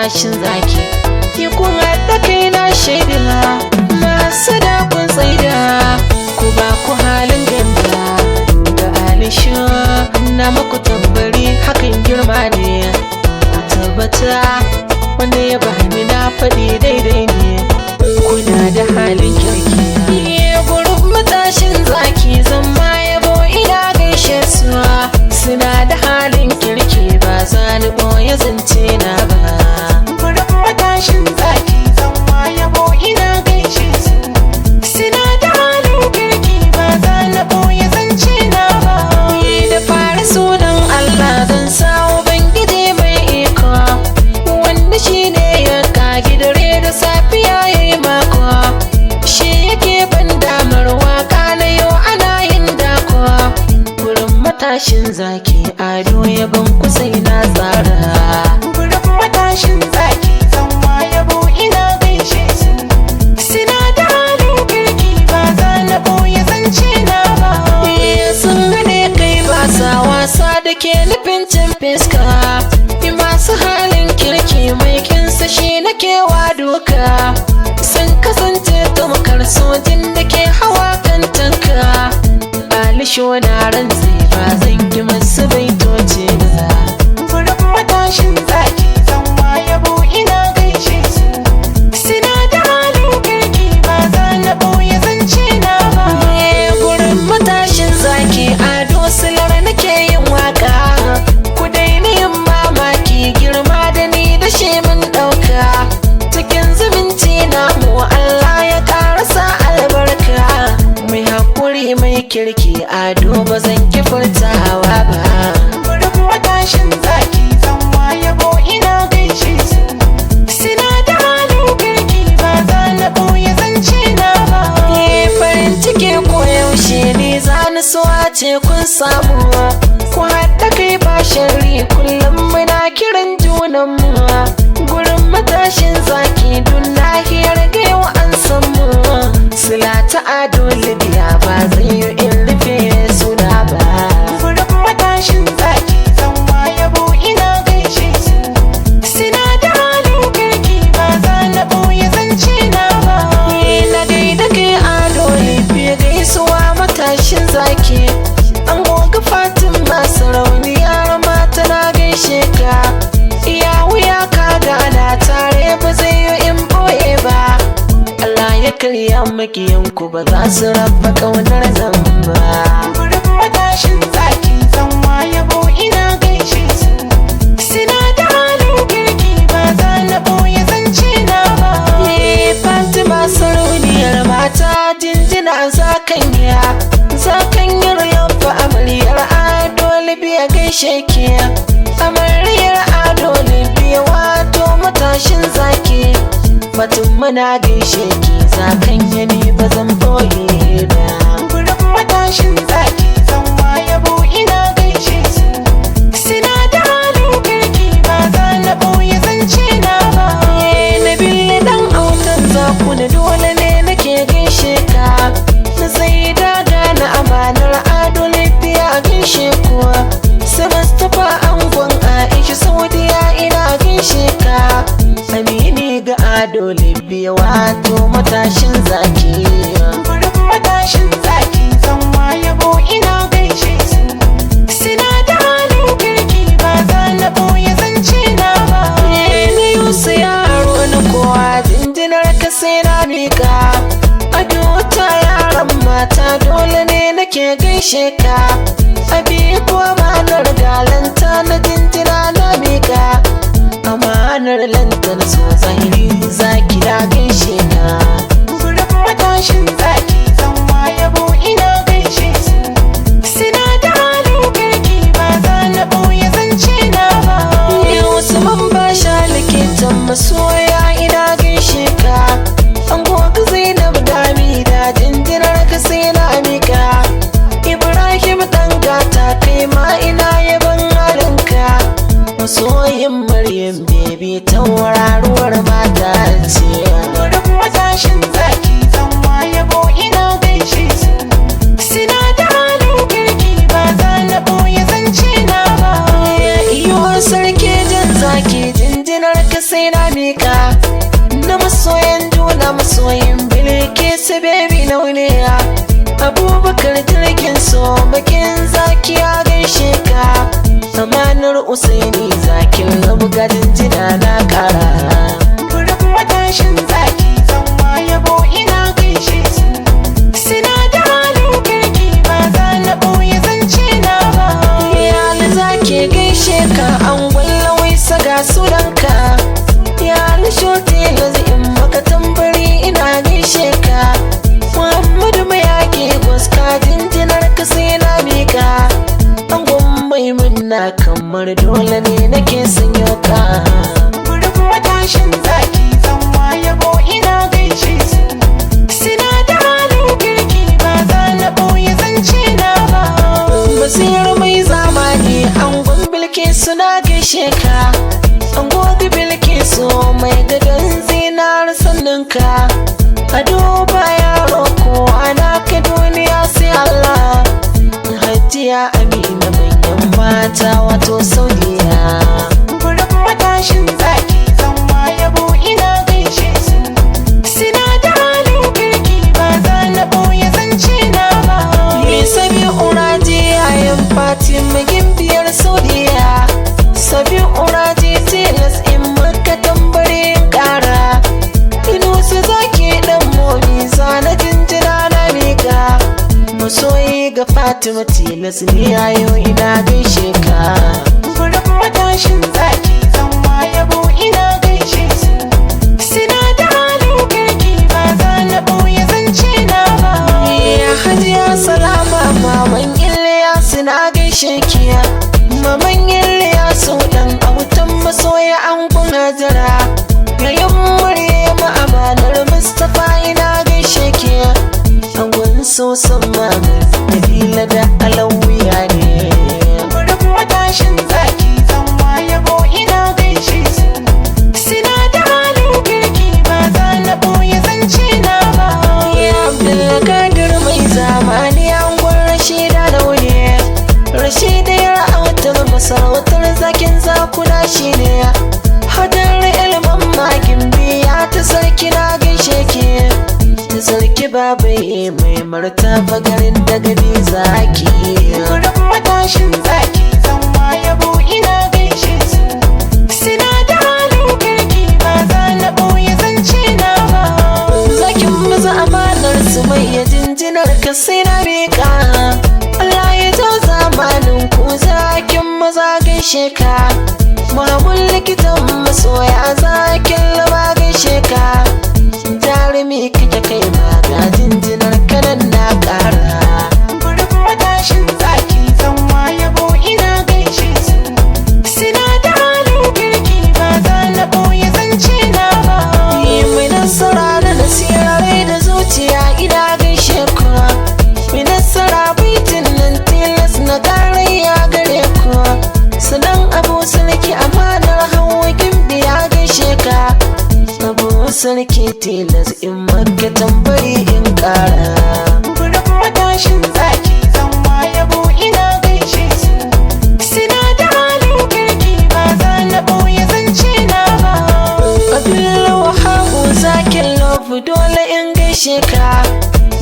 matashin zaki ki kun haɗa kai na shaida masu da kun tsaida ku ba ku halin ganda da alisha na maku tambari hakan girma ne a tabbata wanda ya bani na faɗi daidai ne kuna da halin kirki gurin matashin zaki zan ma yabo ina gaishe su suna da halin kirki ba za ni ɓoye zance na ba gurin matashin zaki zan ma yabo ina gaishe su suna da halin kirki ba za ni ɓoye zance na ba da fara sunan Allah zan sa ubangiji mai iko wanda shi ne ya kagi dare da safiya ya yi mako shi yake ban damar waka na yau ana yin dako gurin matashin zaki ado yaban kusai na tsara gurin matashin zaki zan ma yabo ina gaishe su suna da halin kirki ba za na ɓoye zance na ba sun gane kai ba sa wasa da ke nufin cin fiska masu halin kirki mai kinsa shi na kewa doka sun kasance tamkar sojin da ke hawa kan tanka alisho na rantsi ba zan yi masu baitoci ba gurin matashin zaki zan ma yabo ina gaishe su suna da halin kirki ba za na ɓoye zance na ba gurin matashin zaki ado silar nake yin waka ku daina yin mamaki girma da ni da shi mun ɗauka cikin zumunci na mu Allah ya karasa albarka mai haƙuri mai kirki ado ba zan ki furtawa ba gurin matashin zaki zan ma yabo ina gaishe su suna da halin kirki ba za na ɓoye zance na ba farin ciki ko yaushe ne za ni so a ce kun samu ku haɗa kai ba sharri kullum muna kiran junanmu gurin matashin zaki dun nahiyar ga yau an san mu sila ta ado libya ba zai yi in rufe suna ba gurin matashin zaki zan ma yabo ina gaishe su suna da halin kirki ba za na ɓoye zance na ba na gaida kai ado libya gaisuwa matashin zaki an goga fatin masu rauniyar mata na gaishe ka iya wuya ka gana tare ba zai yi in boye ba Allah ya karya makiyanku ba za su raba ƙaunar nan ba gurin matashin zaki zan ma yabo ina gaishe su suna da halin kirki ba za na ɓoye zance na ba Fatima sarauniyar mata jinjina zakanyar lamfa amaryar ado libya gaishe ki amaryar ado libya wato matashin zaki batun muna gaishe ki zakanya ne ba zan boye ba gurin matashin zaki zan ma yabo ina gaishe su suna da halin kirki ba za na ɓoye zance na ba na bille dan autan zaku na dole ne nake gaishe ka na sai daga na amanar ado libya gaishe kuwa su Mustapha angon Aisha Saudiya ina gaishe ka amini ga ado libya wato matashin zaki gurin matashin zaki zan ma yabo ina gaishe su suna da halin kirki ba za na ɓoye zance na ba na yusu yaro na kowa jinjinar ka sai na mika ado ta yaran mata dole ne nake gaishe ka abi ko amanar galanta na jinjina na mika amanar lantar so zahiri zaki na gaishe na gurin matashin zaki zan ma yabo ina gaishe su suna da halin kirki ba za na ɓoye zance na ba Usman ba sha likitan masoya ina gaishe ka an goga Zainab dami da jinjinar ka sai na mika Ibrahim dan gata kai ma ina yaban halinka masoyin Maryam baby tauraruwar mata ce gurin matashin zaki zan ma yabo ina gaishe su suna da halin kirki ba za na ɓoye zance na ba iyo sarki jin zaki jinjinar ka sai sai na mika na masoyan juna masoyin Bilkisu baby nauniya Abubakar jirgin so bakin zaki ya gaishe ka amanar Usaini zakin rabu gadin jina na kara gurin matashin zaki zama yabo ina gaishe su suna da halin kirki ba za na ɓoye zance na ba iyali zaki gaishe ka an gwalla wai saga sunanka iyali shote lazi in maka tambari ina gaishe ka Muhammadu mayaki goska jinjinar ka sai na mika angon maimuna kamar dole ne nake sanyo ka gurin matashin zaki zama yabo ina gaishe su suna da halin kirki ba za na ɓoye zance na ba basir mai zamani angon Bilkisu na gaishe ka angon Bilkisu mai gadon zinar sanninka a duba yaro ko ana ka duniya sai Allah Hajiya Amina manyan mata wato Saudiya gurin matashin zaki zama yabo ina gaishe su suna da halin kirki ba za na ɓoye zance na ba Sabi'u Raji yayin Fatima gimbiyar Saudiya Sabi'u Raji tilas in maka tambarin kara Inusu zaki dan momi zana jinjina na mika masoyi ga Fatima tilas ni yayo ina gaishe ka gurin matashin zaki zama yabo ina gaishe su suna da halin kirki ba za na ɓoye zance na ba Hajiya Salama maman Iliyasu na gaishe ki maman Iliyasu dan autan masoya an kun Hajara yayin Maryama amanar Mustapha ina gaishe ki angon sosan maman Nabila da Alawiya ne gurin matashin zaki zama yabo ina gaishe su suna da halin kirki ba za na ɓoye zance na ba Abdulkadir mai zamani angon Rashida Launi Rashida ya autar masarautar zakin zakuna shi ne hadar ilmin makin biya ta sarki na gaishe ki ta sarki babai mai martaba garin da gani zaki gurin matashin zaki zama yabo ina gaishe su suna da halin kirki ba za na ɓoye zance na ba zakin maza amanar su mai ya jinjinar ka sai na miƙa Allah ya ja zamanin ku zakin maza gaishe ka mamun likitan masoya zakin laba gaishe ka jarumi kake kai ma ga jinjinar kanan na ƙara gurin matashin zaki zama yabo ina gaishe su suna da halin kirki ba za na ɓoye zance na ba mai nasara da nasirai da zuciya ina gaishe ku mai nasara baitin nan tilas na garayya gare ku sanan abu sarki amanar hawa gimbiya gaishe ka abu sarki tilas in maka tambari in kara gurin matashin zaki zama yabo ina gaishe su suna da halin kirki ba za na ɓoye zance na ba Abdullahi zakin lofu dole in gaishe ka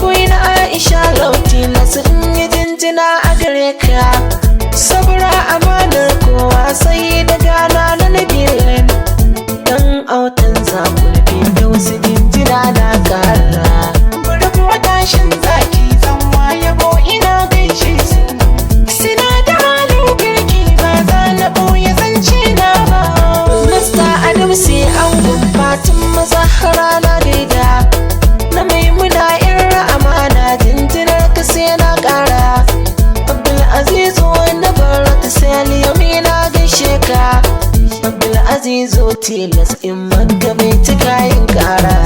Boy na Aisha lauti lasu in yi jinjina a gare ka sabra amanar kowa sai da gana na Nabilin dan autan zakurfi da wasu jinjina na kara gurin matashin zaki zama yabo ina gaishe su suna da halin kirki ba za na ɓoye zance na ba Masta Adam sai an gumfatin mazahara na daida na maimuna irra amana jinjinar ka sai na kara Abdulaziz na barata sai liyami na gaishe ka Abdulaziz tilas in maka bai cika yin kara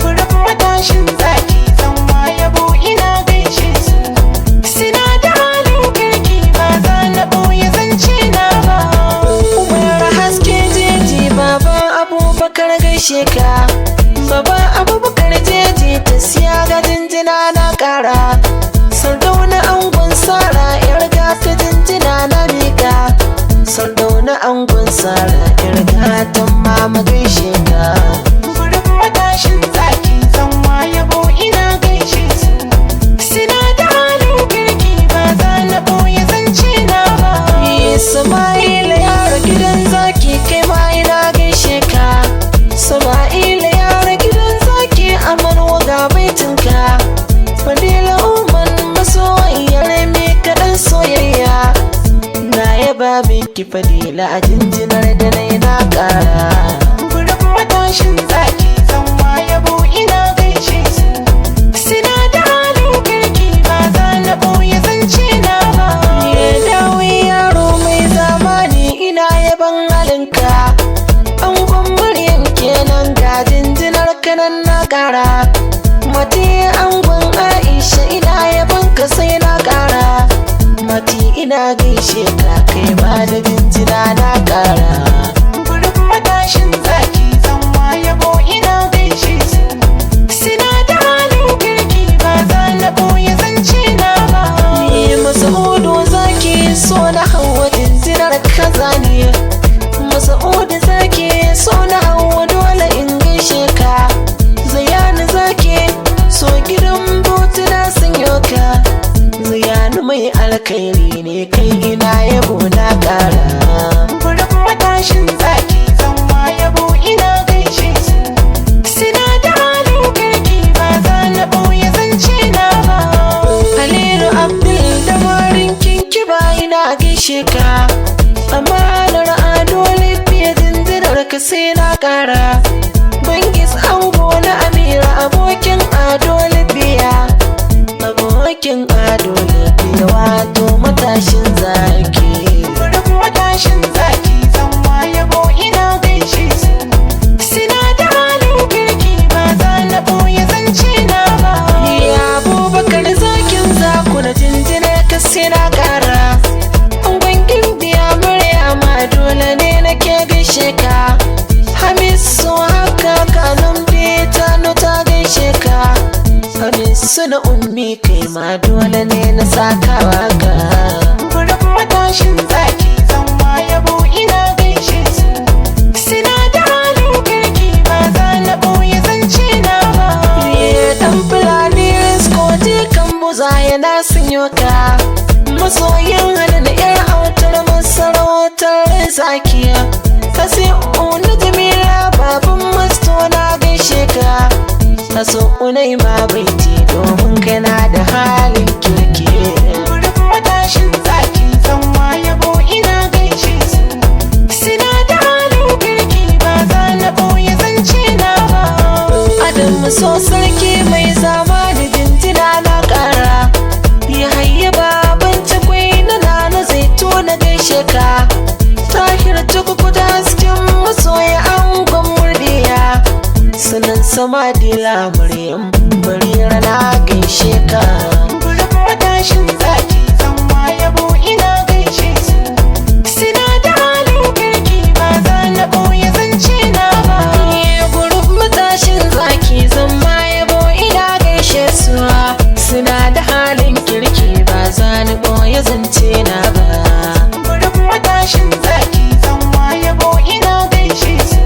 gurin matashin zaki zama yabo ina gaishe su suna da halin kirki ba za na ɓoye zance na ba Umar haske jeji baban Abubakar gaishe ka baba Abubakar jeji ta siya ga jinjina na kara Sardauna angon Sara yar gata jinjina na mika Sardauna na angon Sara yar gatan mama gaishe ka. Gurin matashin zaki zanwa yabo ina gaishe su. Suna da halin kirki ba za na ɓoye zance na ba. Sama'ila yara gidan zaki kai ma ina gaishe ka. Sama'ila yara gidan zaki amarwa ga baitinka. Fadila Umar masoyiyar me kaɗan soyayya. Na yaba miki Fadila a jinjinar da na yi na ƙara. Gurin matashin zaki zanwa yabo ina gaishe su. Suna da halin kirki ba za na ɓoye zance na ba. Ya dawo yaro mai zamani ina yaban halinka. Angon Maryam kenan ga jinjinar kanan na ƙara. Mati angon Aisha ina yaban ka sai na ƙara. Mati ina gaishe ka kai ma da jinjina na ƙara. Gurin matashin zaki zanwa yabo ina gaishe su. Suna da halin kirki ba za na ɓoye zance na ba. Masa'udu zaki so na hawa jinjinar kaza ne. Masa'udu zaki so na hawa dole in gaishe ka. Zayani zaki so gidan botuna sun yoka. Zayani mai alkhairi ne kai ina yabo na ƙara. Gurin matashin zaki zanwa yabo ina gaishe su. Suna da halin kirki ba za na ɓoye zance na ba. Halilu Abdul da marin kinkiba ina gaishe ka. Amanar ado lafiya jinjinar ka sai na ƙara. Bangis ango na Amira abokin ado lafiya. Abokin ado lafiya wato matashin zaki. Gurin matashin zaki zanwa yabo ina gaishe su. Suna da halin kirki ba za na ɓoye zance na ba. Ya Abubakar zakin zaku na jinjina ka sai na ƙara. Angon gimbiya Maryama dole ne nake gaishe ka. Hamisu haka kanun bita no ta gaishe ka. Hamisu na ummi kai ma dole ne na sakawa ka. Gurin matashin zaki zanwa yabo ina gaishe su. Suna da halin kirki ba za na ɓoye zance na ba. Dan fulani riskoti kan buza yana sinyo ka. Masoyin hana na yar autar masarautar zakiya. Kasi una jamila babban masto na gaishe ka. Kaso unai ma baiti domin kana da halin kirki. Gurin matashin zaki zanwa yabo ina gaishe su. Suna da halin kirki ba za na ɓoye zance na ba. Adam so sarki mai zamani jinjina na ƙara. Ya hayya baban takwai na nana zaito na gaishe ka. Tahir tukukuta hasken masoya angon murdiya. Sunan sama dila Maryam bari rana gaishe ka. Gurin matashin zaki zanwa yabo ina gaishe su. Suna da halin kirki ba za na ɓoye zance na ba. Gurin matashin zaki zan ma yabo ina gaishe su. Suna da halin kirki ba za ni ɓoye zance na ba. Gurin matashin zaki zanwa yabo ina gaishe su.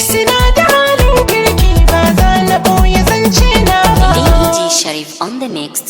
Suna da halin kirki ba za na ɓoye zance na ba. DJ Sharif on the mix.